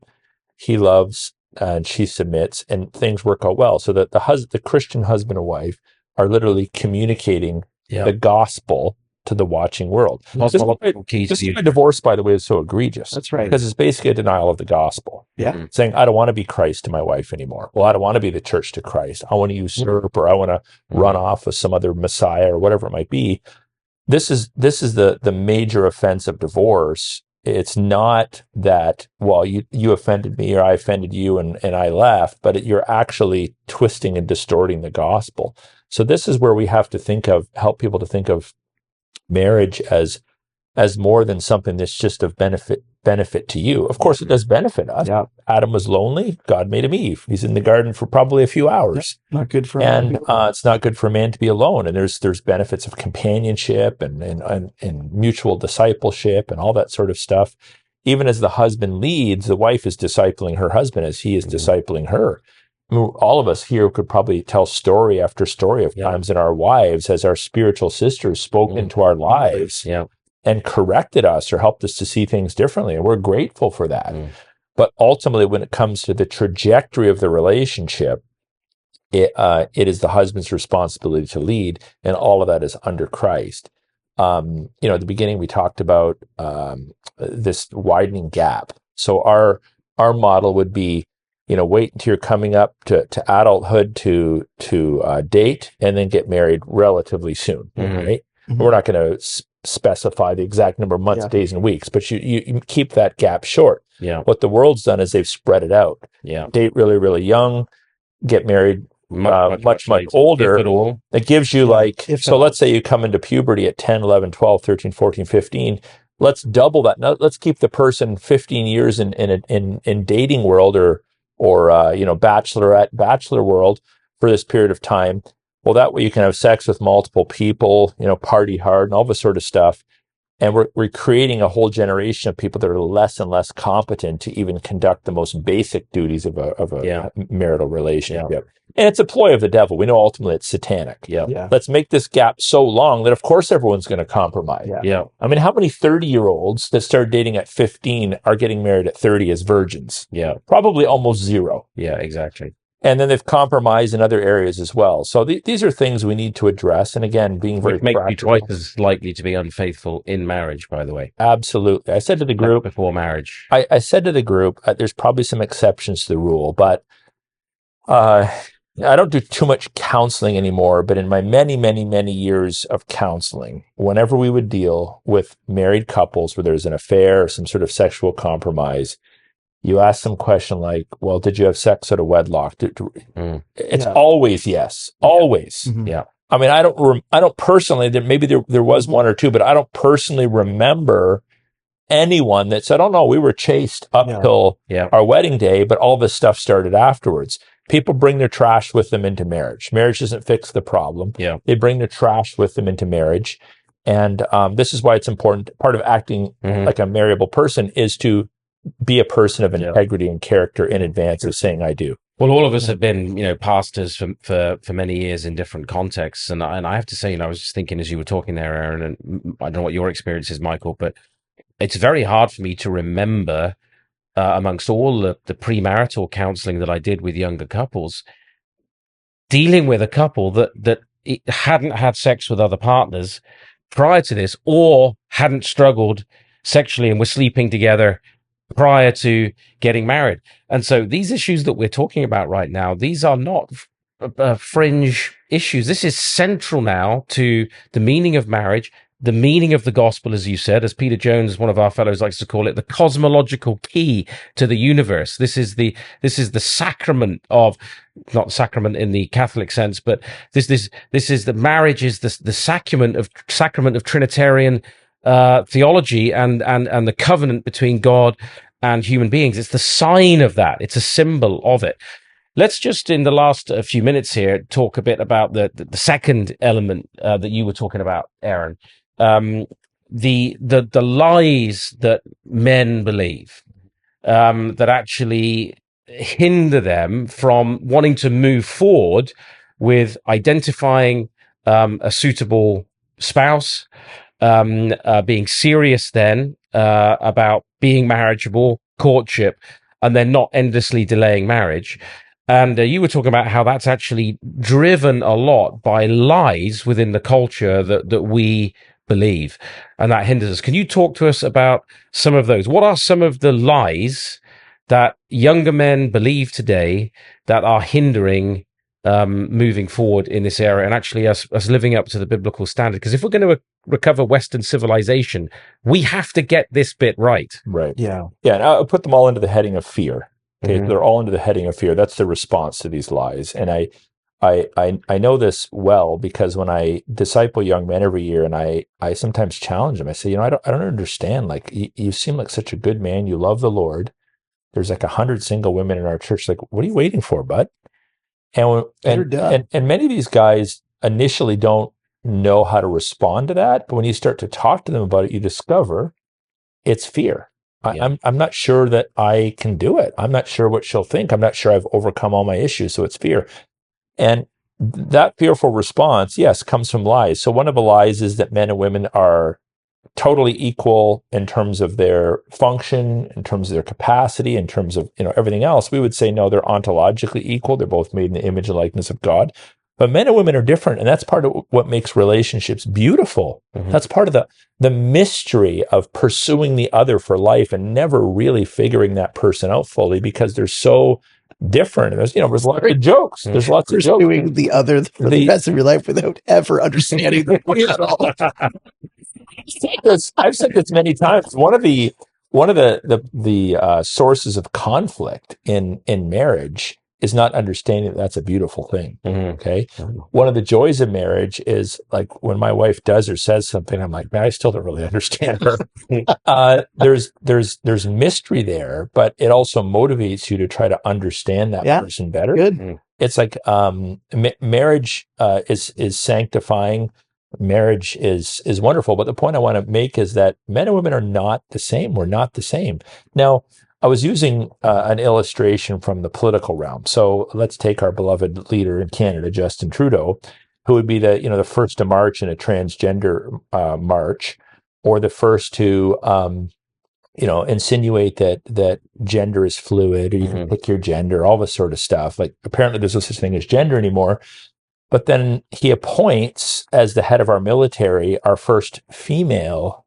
He loves, and she submits, and things work out well. So that the Christian husband and wife are literally communicating the gospel to the watching world. This is why divorce, by the way, is so egregious. That's right. Because it's basically a denial of the gospel. Yeah. Saying, I don't want to be Christ to my wife anymore. Well, I don't want to be the church to Christ. I want to usurp, or I want to run off with some other Messiah, or whatever it might be. This is the major offense of divorce. It's not that, well, you offended me, or I offended you, and I left, but you're actually twisting and distorting the gospel. So this is where we have to help people to think of marriage as more than something that's just of benefit to you. Of course, it does benefit us. Yeah. Adam was lonely. God made him Eve. He's in the garden for probably a few hours. Not good for and it's not good for a man to be alone. And there's benefits of companionship and mutual discipleship and all that sort of stuff. Even as the husband leads, the wife is discipling her husband as he is discipling her. I mean, all of us here could probably tell story after story of times in our wives as our spiritual sisters spoke into our lives and corrected us or helped us to see things differently. And we're grateful for that. But ultimately, when it comes to the trajectory of the relationship, it is the husband's responsibility to lead, and all of that is under Christ. At the beginning, we talked about this widening gap. So our model would be, wait until you're coming up to adulthood to date, and then get married relatively soon, right? We're not going to specify the exact number of months, days, and weeks, but you keep that gap short. What the world's done is they've spread it out. Date really, really young, get married much older. If at all. It gives you let's say you come into puberty at 10, 11, 12, 13, 14, 15. Let's double that. Now, let's keep the person 15 years in dating world or bachelor world for this period of time. Well, that way you can have sex with multiple people, party hard and all this sort of stuff. And we're creating a whole generation of people that are less and less competent to even conduct the most basic duties of a marital relationship. And it's a ploy of the devil. We know ultimately it's satanic. Let's make this gap so long that of course everyone's going to compromise. I mean, how many 30-year-olds that started dating at 15 are getting married at 30 as virgins? Probably almost zero. Exactly. And then they've compromised in other areas as well. So these are things we need to address. And again, being very practical. Make you twice as likely to be unfaithful in marriage, by the way. Absolutely. I said to the group before marriage. I said to the group, there's probably some exceptions to the rule, but I don't do too much counseling anymore. But in my many, many, many years of counseling, whenever we would deal with married couples where there's an affair or some sort of sexual compromise, you ask some question like, well, did you have sex out of wedlock? It's always yes. Always. I mean, I don't personally, maybe there was one or two, but I don't personally remember anyone that said, oh no, we were chaste up till our wedding day, but all this stuff started afterwards. People bring their trash with them into marriage. Marriage doesn't fix the problem. They bring their trash with them into marriage. And this is why it's important. Part of acting like a marriageable person is to be a person of integrity and character in advance of saying I do. Well, all of us have been, pastors for many years in different contexts. And I have to say, I was just thinking as you were talking there, Aaron, and I don't know what your experience is, Michael, but it's very hard for me to remember amongst all the premarital counseling that I did with younger couples, dealing with a couple that hadn't had sex with other partners prior to this or hadn't struggled sexually and we're sleeping together prior to getting married. And so these issues that we're talking about right now, these are not fringe issues. This is central now to the meaning of marriage, the meaning of the gospel, as you said, as Peter Jones, one of our fellows, likes to call it, the cosmological key to the universe. This is the sacrament of, not sacrament in the Catholic sense, but this is the marriage is the sacrament of Trinitarian theology and the covenant between God and human beings. It's the sign of that. It's a symbol of it. Let's just, in the last few minutes here, talk a bit about the second element that you were talking about, Aaron. The lies that men believe that actually hinder them from wanting to move forward with identifying a suitable spouse, being serious then about being marriageable, courtship, and then not endlessly delaying marriage. And you were talking about how that's actually driven a lot by lies within the culture that we believe, and that hinders us. Can you talk to us about some of those? What are some of the lies that younger men believe today that are hindering moving forward in this area, and actually us living up to the biblical standard? Because if we're going to recover Western civilization, we have to get this bit right. Right. Yeah. Yeah. And I'll put them all into the heading of fear. Okay. They're all into the heading of fear. That's the response to these lies. And I know this well because when I disciple young men every year, and I sometimes challenge them, I say, I don't understand. Like, you seem like such a good man. You love the Lord. There's like 100 single women in our church. Like, what are you waiting for, bud? And many of these guys initially don't know how to respond to that. But when you start to talk to them about it, you discover it's fear. Yeah. I'm not sure that I can do it. I'm not sure what she'll think. I'm not sure I've overcome all my issues. So it's fear. And that fearful response, yes, comes from lies. So one of the lies is that men and women are totally equal in terms of their function, in terms of their capacity, in terms of everything else. We would say, no, they're ontologically equal. They're both made in the image and likeness of God. But men and women are different, and that's part of what makes relationships beautiful. Mm-hmm. That's part of the mystery of pursuing the other for life and never really figuring that person out fully because they're so different. And there's lots of jokes. There's lots of jokes. Pursuing the other for the rest of your life without ever understanding the point at all. I've said this many times. One of the sources of conflict in marriage is not understanding that that's a beautiful thing. Mm-hmm. Okay. Mm-hmm. One of the joys of marriage is like when my wife does or says something, I'm like, man, I still don't really understand her. There's mystery there, but it also motivates you to try to understand that person better. Good. Mm-hmm. It's like marriage is sanctifying. Marriage is wonderful, but the point I want to make is that men and women are not the same. We're not the same. Now, I was using an illustration from the political realm. So let's take our beloved leader in Canada, Justin Trudeau, who would be the first to march in a transgender march, or the first to insinuate that gender is fluid, or you can pick your gender, all this sort of stuff. Like, apparently there's no such thing as gender anymore. But then he appoints, as the head of our military, our first female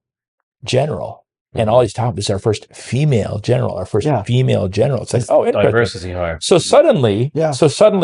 general. And all he's talking about is our first female general, female general. It's like, diversity hire. So suddenly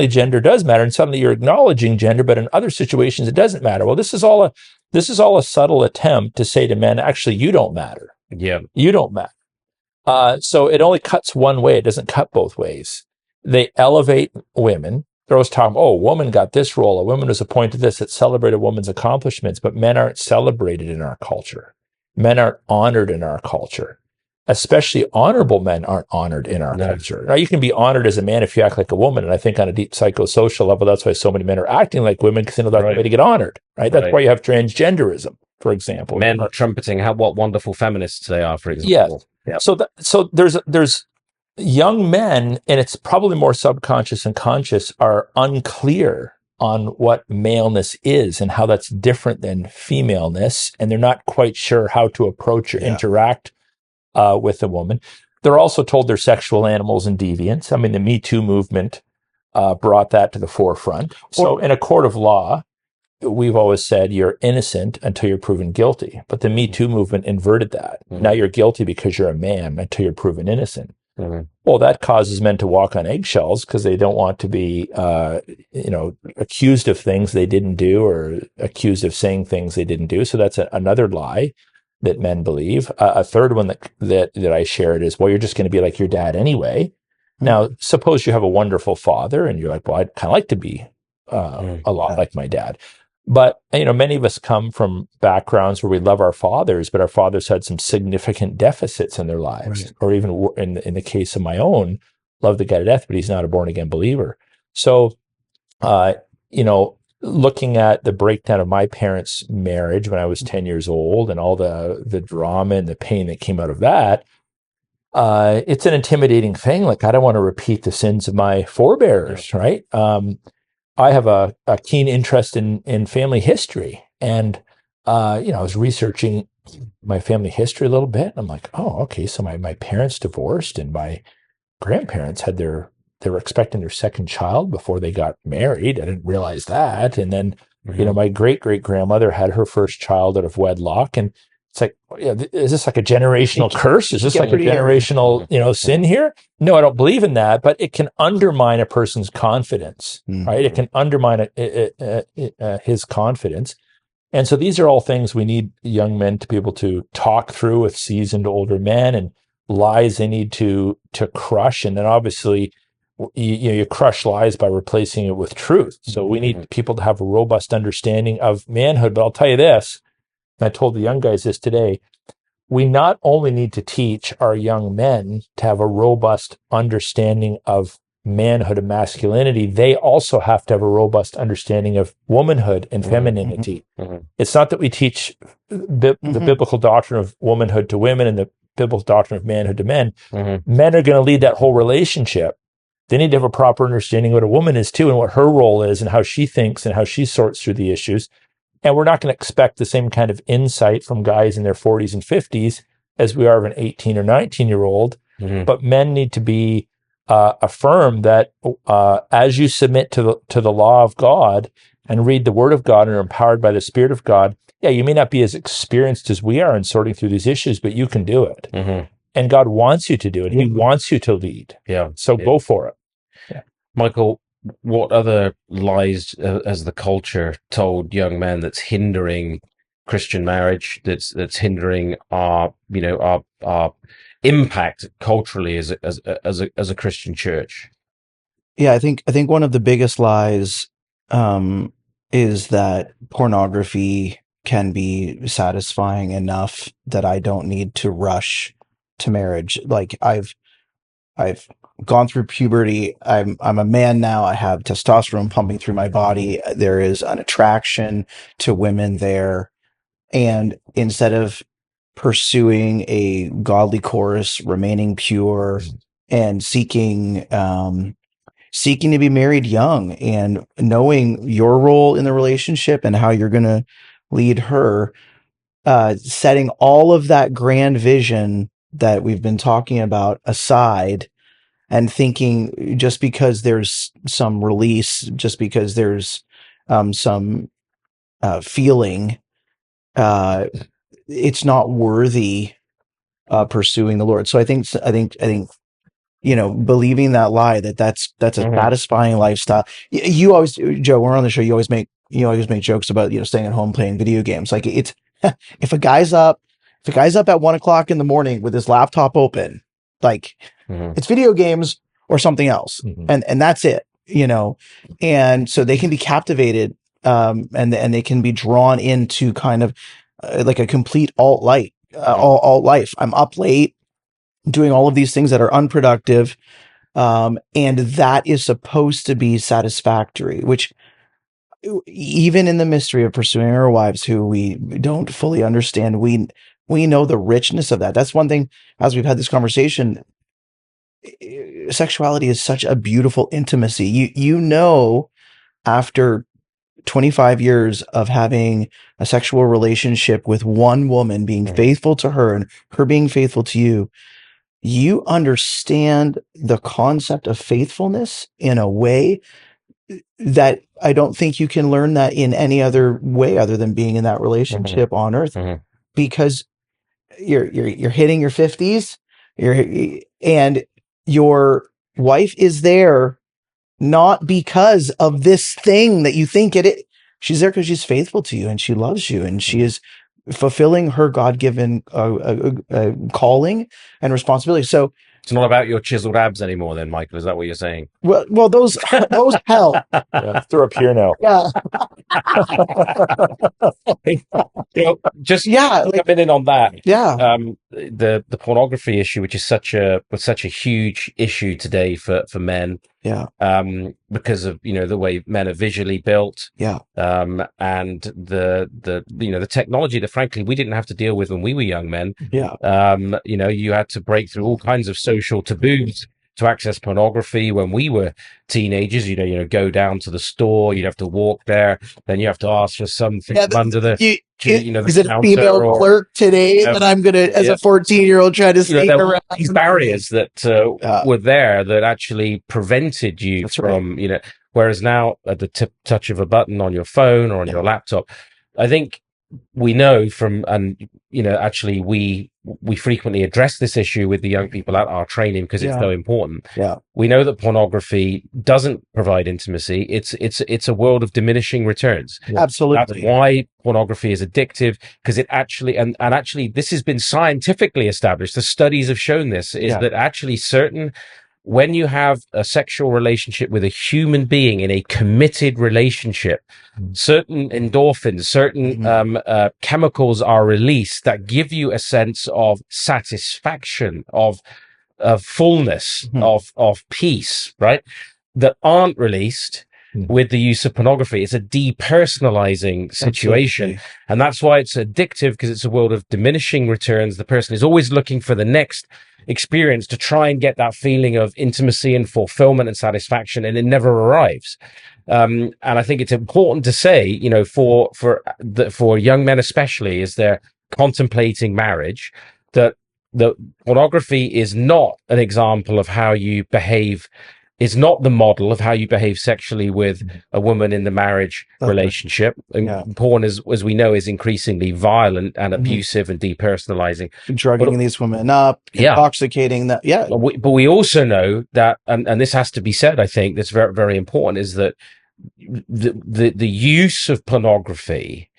gender does matter, and suddenly you're acknowledging gender, but in other situations it doesn't matter. Well, this is all a subtle attempt to say to men, actually, you don't matter. Yeah, you don't matter. So it only cuts one way; it doesn't cut both ways. They elevate women. They're always talking, a woman got this role, a woman was appointed this. It celebrated a woman's accomplishments, but men aren't celebrated in our culture. Men aren't honored in our culture. Especially honorable men aren't honored in our culture. Now, you can be honored as a man if you act like a woman, and I think on a deep psychosocial level, that's why so many men are acting like women, because they know that's the way to get honored, right? That's why you have transgenderism, for example. Men are trumpeting what wonderful feminists they are, for example. Yeah. So there's young men, and it's probably more subconscious than conscious, are unclear on what maleness is and how that's different than femaleness, and they're not quite sure how to approach or interact with a woman. They're also told they're sexual animals and deviants. I mean, the Me Too movement brought that to the forefront. So in a court of law, we've always said you're innocent until you're proven guilty. But the Me Too movement inverted that. Now you're guilty because you're a man until you're proven innocent. Well, that causes men to walk on eggshells because they don't want to be, accused of things they didn't do or accused of saying things they didn't do. So that's another lie that men believe. A third one that I shared is, well, you're just going to be like your dad anyway. Now, suppose you have a wonderful father and you're like, well, I'd kind of like to be a lot like my dad. But, many of us come from backgrounds where we love our fathers, but our fathers had some significant deficits in their lives. Right. Or even in the case of my own, love the guy to death, but he's not a born again believer. So, looking at the breakdown of my parents' marriage when I was 10 years old and all the drama and the pain that came out of that, it's an intimidating thing. Like, I don't want to repeat the sins of my forebears, right? I have a keen interest in family history. And, I was researching my family history a little bit. And I'm like, oh, okay. So my parents divorced and my grandparents they were expecting their second child before they got married. I didn't realize that. And then, my great-great-grandmother had her first child out of wedlock. And it's like, is this like a generational curse? Is this like a generational, sin here? No, I don't believe in that, but it can undermine a person's confidence, right? It can undermine his confidence. And so these are all things we need young men to be able to talk through with seasoned older men, and lies they need to crush. And then obviously, you crush lies by replacing it with truth. So we need people to have a robust understanding of manhood. But I'll tell you this, and I told the young guys this today, we not only need to teach our young men to have a robust understanding of manhood and masculinity, they also have to have a robust understanding of womanhood and femininity. It's not that we teach the biblical doctrine of womanhood to women and the biblical doctrine of manhood to men. Men are going to lead that whole relationship. They need to have a proper understanding of what a woman is too, and what her role is, and how she thinks and how she sorts through the issues. And we're not going to expect the same kind of insight from guys in their 40s and 50s as we are of an 18 or 19-year-old. But men need to be affirmed that as you submit to the law of God and read the Word of God and are empowered by the Spirit of God, you may not be as experienced as we are in sorting through these issues, but you can do it. And God wants you to do it. He wants you to lead. So go for it. Michael, what other lies has the culture told young men that's hindering Christian marriage, that's hindering our impact culturally as a Christian church? I think one of the biggest lies is that pornography can be satisfying enough that I don't need to rush to marriage. Like, I've gone through puberty. I'm a man now. I have testosterone pumping through my body. There is an attraction to women there. And instead of pursuing a godly course, remaining pure, and seeking to be married young and knowing your role in the relationship and how you're going to lead her, setting all of that grand vision that we've been talking about aside, and thinking just because there's some release, just because there's some feeling, it's not worthy pursuing the Lord. So I think believing that lie that's a satisfying lifestyle. You always, Joe, when we're on the show, you always make jokes about staying at home playing video games. Like, it's if a guy's up at 1:00 in the morning with his laptop open, like, it's video games or something else, and that's it, and so they can be captivated, and they can be drawn into kind of like a complete alt life. I'm up late doing all of these things that are unproductive, and that is supposed to be satisfactory, which, even in the mystery of pursuing our wives who we don't fully understand, we know the richness of that. That's one thing, as we've had this conversation, sexuality is such a beautiful intimacy. After 25 years of having a sexual relationship with one woman, being faithful to her and her being faithful to you, you understand the concept of faithfulness in a way that I don't think you can learn that in any other way other than being in that relationship on earth, because you're hitting your 50s, and your wife is there not because of this thing that you think it. She's there because she's faithful to you and she loves you and she is fulfilling her God-given calling and responsibility. So it's not about your chiseled abs anymore, then, Michael. Is that what you're saying? Well, those help. Yeah, they're up here now. Yeah. Just like, coming in on that. Yeah. The pornography issue, which is such a huge issue today for men. Yeah. Because of the way men are visually built. Yeah. And the technology that frankly we didn't have to deal with when we were young men. Yeah. You had to break through all kinds of social taboos to access pornography. When we were teenagers, go down to the store, you'd have to walk there, then you have to ask for something under the is it a female clerk today that I'm gonna, as a 14-year-old, try to sneak around? These barriers that were there that actually prevented you from whereas now at the touch of a button on your phone or on your laptop, I think we know from, and actually we frequently address this issue with the young people at our training because it's so important. Yeah. We know that pornography doesn't provide intimacy. It's a world of diminishing returns. Absolutely. That's why pornography is addictive, because it actually, and actually this has been scientifically established. The studies have shown this, is that actually when you have a sexual relationship with a human being in a committed relationship, certain endorphins, certain chemicals are released that give you a sense of satisfaction, of fullness, of peace, right? That aren't released with the use of pornography. It's a depersonalizing situation. Absolutely. And that's why it's addictive, because it's a world of diminishing returns. The person is always looking for the next experience to try and get that feeling of intimacy and fulfillment and satisfaction, and it never arrives. And I think it's important to say, for young men especially, as they're contemplating marriage, that the pornography is not an example of how you behave. It's not the model of how you behave sexually with a woman in the marriage relationship. And porn, as we know, is increasingly violent and abusive and depersonalizing. Drugging these women up, intoxicating them. Yeah. But we also know that, and this has to be said, I think that's very, very important, is that the use of pornography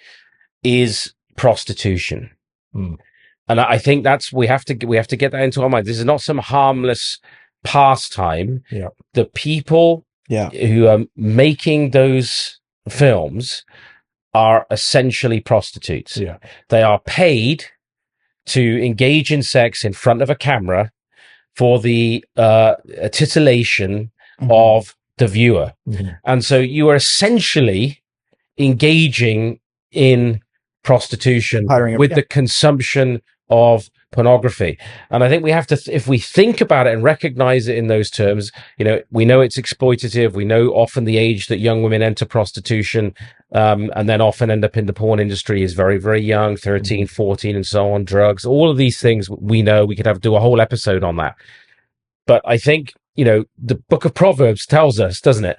is prostitution. And I think we have to get that into our mind. This is not some harmless pastime. The people who are making those films are essentially prostitutes. They are paid to engage in sex in front of a camera for the titillation of the viewer. And so you are essentially engaging in prostitution with the consumption of pornography. And I think we have to, if we think about it and recognize it in those terms, we know it's exploitative. We know often the age that young women enter prostitution, and then often end up in the porn industry is very, very young, 13, 14, and so on, drugs, all of these things. We know we could do a whole episode on that. But I think, the book of Proverbs tells us, doesn't it?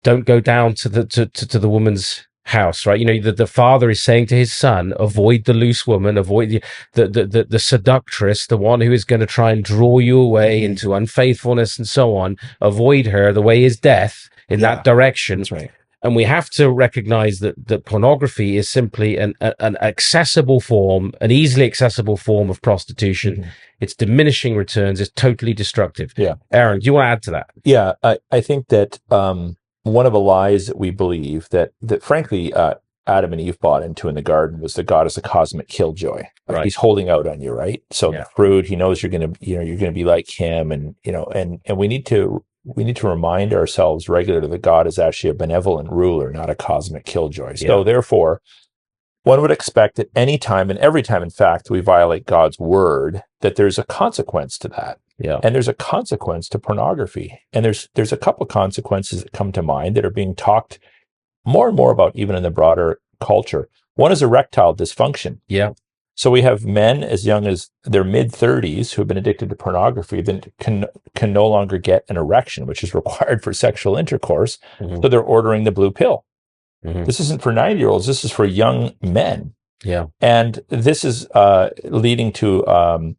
Don't go down to the woman's house, right? The father is saying to his son, avoid the loose woman, avoid the seductress, the one who is going to try and draw you away into unfaithfulness and so on. Avoid her. The way is death in that direction. That's right. And we have to recognize that pornography is simply an accessible form, an easily accessible form of prostitution. It's diminishing returns. It's totally destructive. Aaron, do you want to add to that? Yeah, I think that one of the lies that we believe that frankly Adam and Eve bought into in the garden was that God is a cosmic killjoy. Right. He's holding out on you, right? So the fruit, he knows you're going to be like him, and we need to remind ourselves regularly that God is actually a benevolent ruler, not a cosmic killjoy. So therefore, one would expect at any time and every time, in fact, we violate God's word, that there's a consequence to that. And there's a consequence to pornography. And there's a couple consequences that come to mind that are being talked more and more about even in the broader culture. One is erectile dysfunction. So we have men as young as their mid-30s who have been addicted to pornography, then can no longer get an erection, which is required for sexual intercourse. Mm-hmm. So they're ordering the blue pill. Mm-hmm. This isn't for 90-year-olds. This is for young men. Yeah. And this is leading to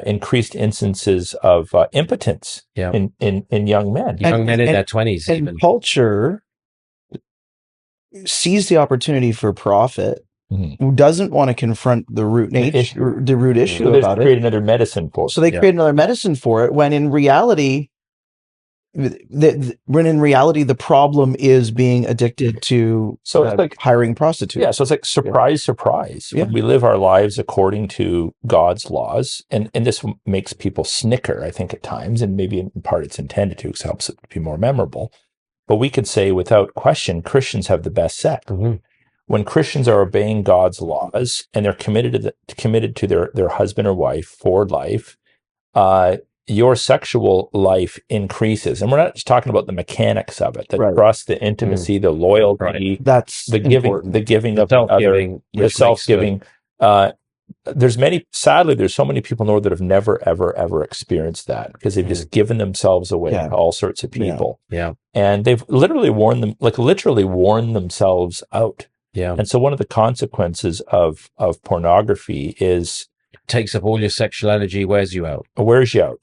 increased instances of impotence in young men. Young men in their 20s. And even. Culture sees the opportunity for profit, who doesn't want to confront the root issue so about create it. another medicine for it. So they create another medicine for it, when in reality, the problem is being addicted to it's like hiring prostitutes. Yeah, so it's like surprise. Yeah. When we live our lives according to God's laws, and this makes people snicker, I think, at times, and maybe in part it's intended to, because it helps it be more memorable. But we could say without question, Christians have the best sex. Mm-hmm. When Christians are obeying God's laws and they're committed to their husband or wife for life, your sexual life increases. And we're not just talking about the mechanics of it, the trust, the intimacy, the loyalty, that's the giving of self-giving, the self-giving. Sadly, there's so many people in the world that have never, ever experienced that, because they've just given themselves away to all sorts of people. Yeah. And they've literally worn themselves out. Yeah. And so one of the consequences of pornography is takes up all your sexual energy, wears you out.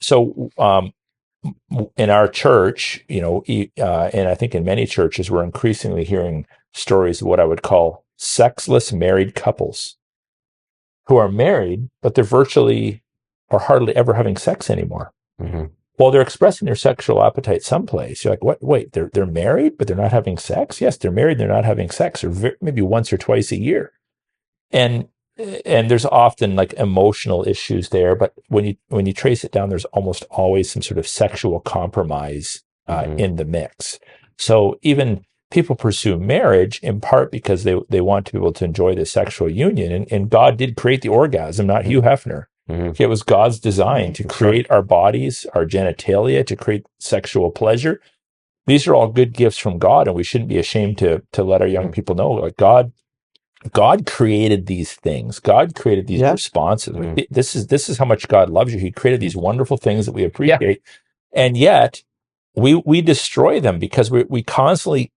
So in our church, and I think in many churches, we're increasingly hearing stories of what I would call sexless married couples who are married, but they're virtually or hardly ever having sex anymore. Mm-hmm. Well, they're expressing their sexual appetite someplace. You're like, what? Wait, they're married, but they're not having sex? Yes, they're married, they're not having sex, or maybe once or twice a year. And there's often like emotional issues there, but when you trace it down, there's almost always some sort of sexual compromise in the mix. So even people pursue marriage in part because they want to be able to enjoy the sexual union, and God did create the orgasm, not Hugh Hefner. Mm-hmm. It was God's design to create our bodies, our genitalia, to create sexual pleasure. These are all good gifts from God, and we shouldn't be ashamed to let our young people know, like, God created these things. God created these responses. Mm-hmm. This is how much God loves you. He created these wonderful things that we appreciate, and yet we destroy them because we constantly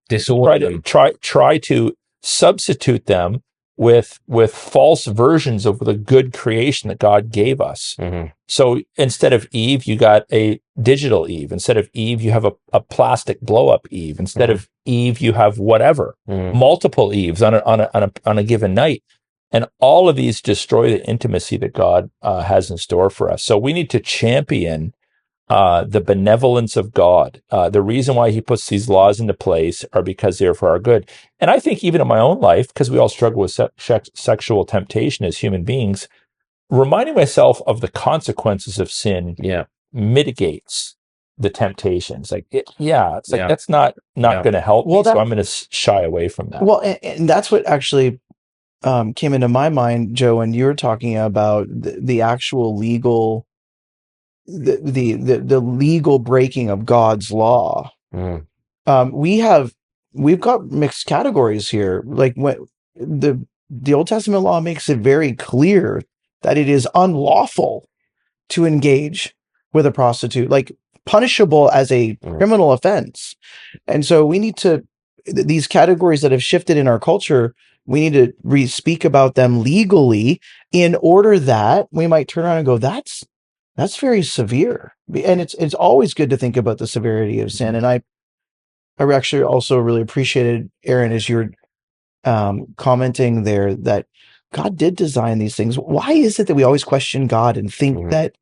try to substitute them with false versions of the good creation that God gave us. Mm-hmm. So instead of Eve, you got a digital Eve. Instead of Eve, you have a plastic blow-up Eve. Instead of Eve, you have whatever, multiple Eves on a given night. And all of these destroy the intimacy that God has in store for us. So we need to champion the benevolence of God. The reason why He puts these laws into place are because they're for our good. And I think even in my own life, because we all struggle with sexual temptation as human beings, reminding myself of the consequences of sin mitigates the temptations. That's not going to help me, so I'm going to shy away from that. Well, and that's what actually came into my mind, Joe, when you were talking about the actual legal, the legal breaking of God's law. We've got mixed categories here. Like when the Old Testament law makes it very clear that it is unlawful to engage with a prostitute, like punishable as a criminal offense. And so we need to, these categories that have shifted in our culture, we need to speak about them legally in order that we might turn around and go, that's very severe. And it's always good to think about the severity of sin. And I actually also really appreciated, Aaron, as you're commenting there, that God did design these things. Why is it that we always question God and think that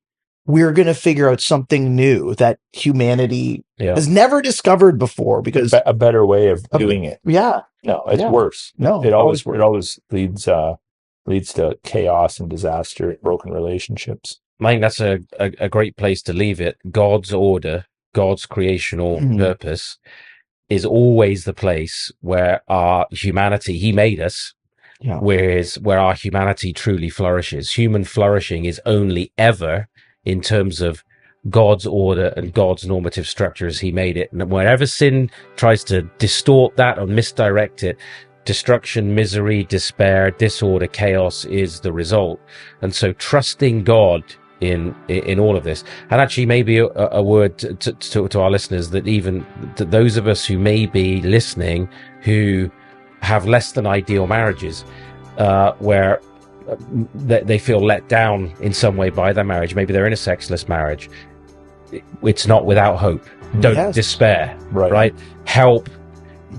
we're going to figure out something new that humanity has never discovered before? Because a better way of doing it. Yeah. No, it's worse. No, it always leads to chaos and disaster and broken relationships. I think that's a great place to leave it. God's order, God's creational purpose is always the place where our humanity, He made us, where our humanity truly flourishes. Human flourishing is only ever in terms of God's order and God's normative structure as He made it. And wherever sin tries to distort that or misdirect it destruction, misery, despair, disorder, chaos is the result. And so trusting God in all of this, and actually maybe a word to our listeners, that even to those of us who may be listening who have less than ideal marriages, where they feel let down in some way by their marriage, maybe they're in a sexless marriage, it's not without hope. Don't despair, right? Help.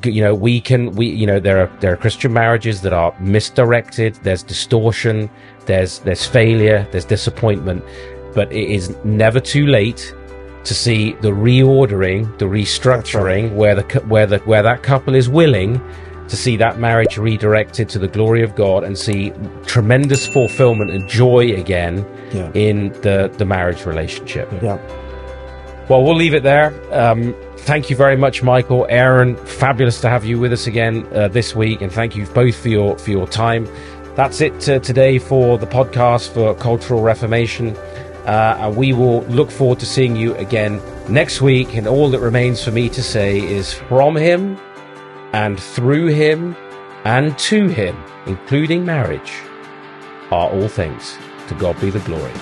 There are Christian marriages that are misdirected. There's distortion. There's failure. There's disappointment. But it is never too late to see the reordering, the restructuring, where that couple is willing to see that marriage redirected to the glory of God and see tremendous fulfillment and joy again in the marriage relationship. Yeah. Well, we'll leave it there. Thank you very much, Michael, Aaron. Fabulous to have you with us again this week, and thank you both for your time. That's it today for the podcast for Cultural Reformation. And we will look forward to seeing you again next week. And all that remains for me to say is, from him and through him and to him, including marriage, are all things. To God be the glory.